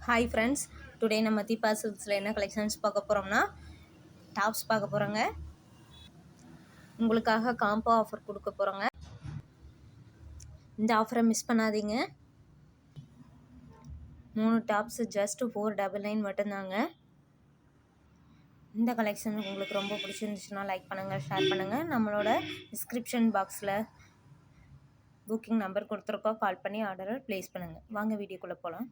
Hi friends, today நம்ம தீபா சில்க்ஸில் என்ன collections பார்க்க போகிறோம்னா டாப்ஸ் பார்க்க போகிறோங்க. உங்களுக்காக காம்போ ஆஃபர் கொடுக்க போகிறோங்க. இந்த ஆஃபரை மிஸ் பண்ணாதீங்க. 3 டாப்ஸ் ஜஸ்ட் 499 மட்டும்தாங்க. இந்த கலெக்ஷன் உங்களுக்கு ரொம்ப பிடிச்சிருந்துச்சுன்னா லைக் பண்ணுங்கள், ஷேர் பண்ணுங்கள். நம்மளோட டிஸ்கிரிப்ஷன் பாக்ஸில் புக்கிங் நம்பர் கொடுத்துருக்கோம், கால் பண்ணி ஆர்டரை ப்ளேஸ் பண்ணுங்கள். வாங்க வீடியோக்குள்ளே போகலாம்.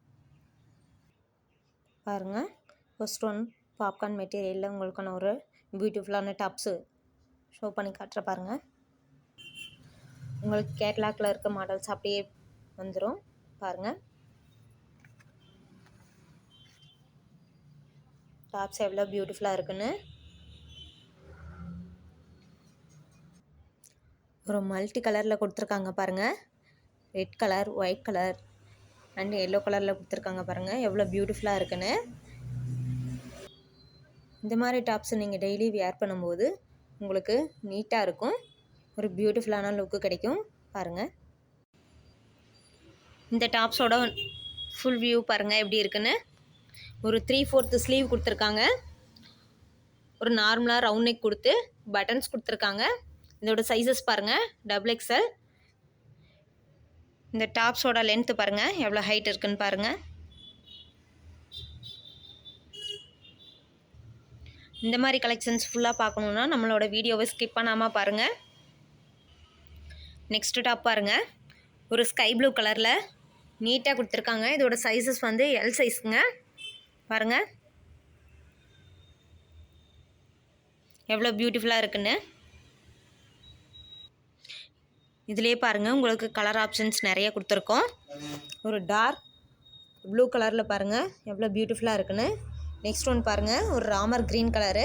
பாருங்கள், ஃபர்ஸ்ட் ஒன் பாப்கார்ன் மெட்டீரியலில் உங்களுக்கான ஒரு பியூட்டிஃபுல்லான டாப்ஸு ஷோ பண்ணி காட்டுற பாருங்கள். உங்களுக்கு கேட்லாக்கில் இருக்க மாடல்ஸ் அப்படியே வந்துடும் பாருங்கள். டாப்ஸ் எவ்வளோ பியூட்டிஃபுல்லாக இருக்குன்னு. ஒரு மல்டி கலரில் கொடுத்துருக்காங்க பாருங்கள். Red colour, white colour and yellow கலரில் கொடுத்துருக்காங்க பாருங்கள். எவ்வளோ பியூட்டிஃபுல்லாக இருக்குன்னு. இந்த மாதிரி டாப்ஸை நீங்கள் டெய்லி வேர் பண்ணும்போது உங்களுக்கு நீட்டாக இருக்கும், ஒரு பியூட்டிஃபுல்லான லுக்கு கிடைக்கும் பாருங்கள். இந்த டாப்ஸோட ஃபுல் வியூ பாருங்கள் எப்படி இருக்குன்னு. ஒரு 3/4 ஸ்லீவ் கொடுத்துருக்காங்க. ஒரு நார்மலாக ரவுண்ட் நெக் கொடுத்து பட்டன்ஸ் கொடுத்துருக்காங்க. இதோட சைஸஸ் பாருங்கள், XXL. இந்த டாப்ஸோட லென்த்து பாருங்கள் எவ்வளோ ஹைட் இருக்குன்னு பாருங்கள். இந்த மாதிரி கலெக்ஷன்ஸ் ஃபுல்லாக பார்க்கணுன்னா நம்மளோட வீடியோவை ஸ்கிப் பண்ணாமல் பாருங்கள். நெக்ஸ்ட்டு டாப் பாருங்கள், ஒரு ஸ்கை ப்ளூ கலரில் நீட்டாக கொடுத்துருக்காங்க. இதோட சைஸஸ் வந்து எல் சைஸுங்க பாருங்கள், எவ்வளோ பியூட்டிஃபுல்லாக இருக்குன்னு. இதிலே பாருங்கள், உங்களுக்கு கலர் ஆப்ஷன்ஸ் நிறைய கொடுத்துருக்கோம். ஒரு டார்க் ப்ளூ கலரில் பாருங்கள் எவ்வளோ பியூட்டிஃபுல்லாக இருக்குன்னு. நெக்ஸ்ட் ஒன் பாருங்கள், ஒரு Ramar green colour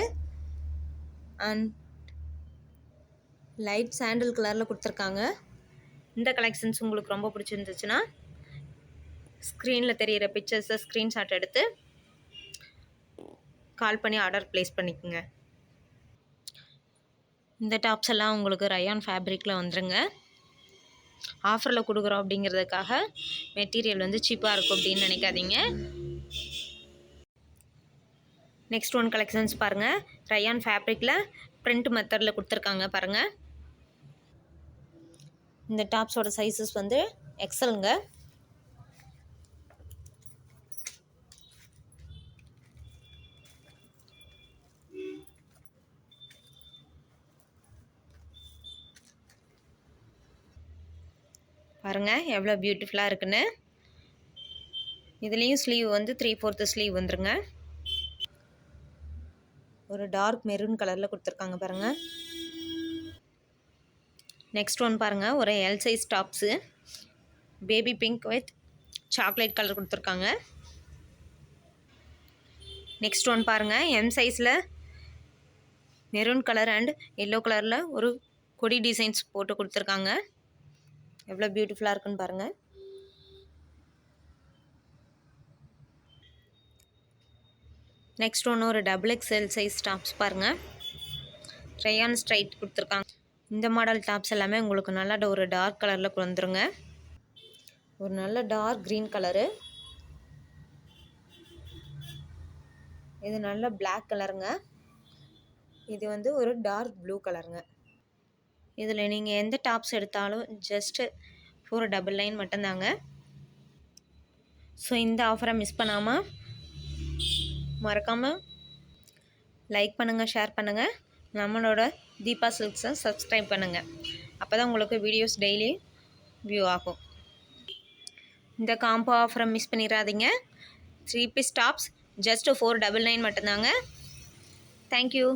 and light சாண்டில் கலரில் கொடுத்துருக்காங்க. இந்த கலெக்ஷன்ஸ் உங்களுக்கு ரொம்ப பிடிச்சிருந்துச்சுன்னா ஸ்க்ரீனில் தெரிகிற பிக்சர்ஸை ஸ்க்ரீன்ஷாட் எடுத்து கால் பண்ணி ஆர்டர் ப்ளேஸ் பண்ணிக்கோங்க. இந்த டாப்ஸ் எல்லாம் உங்களுக்கு ரயான் ஃபேப்ரிக்கில் வந்துருங்க. ஆஃபரில் கொடுக்குறோம் அப்படிங்கிறதுக்காக மெட்டீரியல் வந்து சீப்பாக இருக்கும் அப்படின்னு நினைக்காதீங்க. நெக்ஸ்ட் ஒன் கலெக்ஷன்ஸ் பாருங்கள், ரயான் ஃபேப்ரிக்கில் பிரிண்ட் மெத்தடில் கொடுத்துருக்காங்க பாருங்கள். இந்த டாப்ஸோட சைஸஸ் வந்து எக்ஸலுங்க. பாருங்கள் எவ்வளோ பியூட்டிஃபுல்லாக இருக்குன்னு. இதுலேயும் ஸ்லீவ் வந்து 3/4 ஸ்லீவ் வந்துருங்க. ஒரு டார்க் மெரூன் கலரில் கொடுத்துருக்காங்க பாருங்கள். நெக்ஸ்ட் ஒன் பாருங்கள், ஒரு L size tops baby pink with chocolate colour கொடுத்துருக்காங்க. நெக்ஸ்ட் ஒன் பாருங்கள், எம் சைஸில் மெரூன் கலர் அண்ட் எல்லோ கலரில் ஒரு கொடி டிசைன்ஸ் போட்டு கொடுத்துருக்காங்க. எவ்வளோ பியூட்டிஃபுல்லாக இருக்குன்னு பாருங்கள். நெக்ஸ்ட் ஒன்று ஒரு XXL சைஸ் டாப்ஸ் பாருங்கள், ரயான் ஸ்ட்ரைட் கொடுத்துருக்காங்க. இந்த மாடல் டாப்ஸ் எல்லாமே உங்களுக்கு நல்லா ஒரு டார்க் கலரில் வந்துருங்க. ஒரு நல்ல டார்க் க்ரீன் கலரு, இது நல்ல பிளாக் கலருங்க. இது வந்து ஒரு டார்க் ப்ளூ கலருங்க. இதில் நீங்கள் எந்த டாப்ஸ் எடுத்தாலும் ஜஸ்ட்டு 499 மட்டும்தாங்க. ஸோ இந்த ஆஃபரை மிஸ் பண்ணாமல் மறக்காமல் லைக் பண்ணுங்கள், ஷேர் பண்ணுங்கள். நம்மளோட தீபா சில்க்ஸை சப்ஸ்கிரைப் பண்ணுங்கள். அப்போ தான் உங்களுக்கு வீடியோஸ் டெய்லி வியூ ஆகும். இந்த காம்போ ஆஃபரை மிஸ் பண்ணிடாதீங்க. 3 பீஸ் டாப்ஸ் ஜஸ்ட்டு 499 மட்டும்தாங்க. தேங்க்யூ.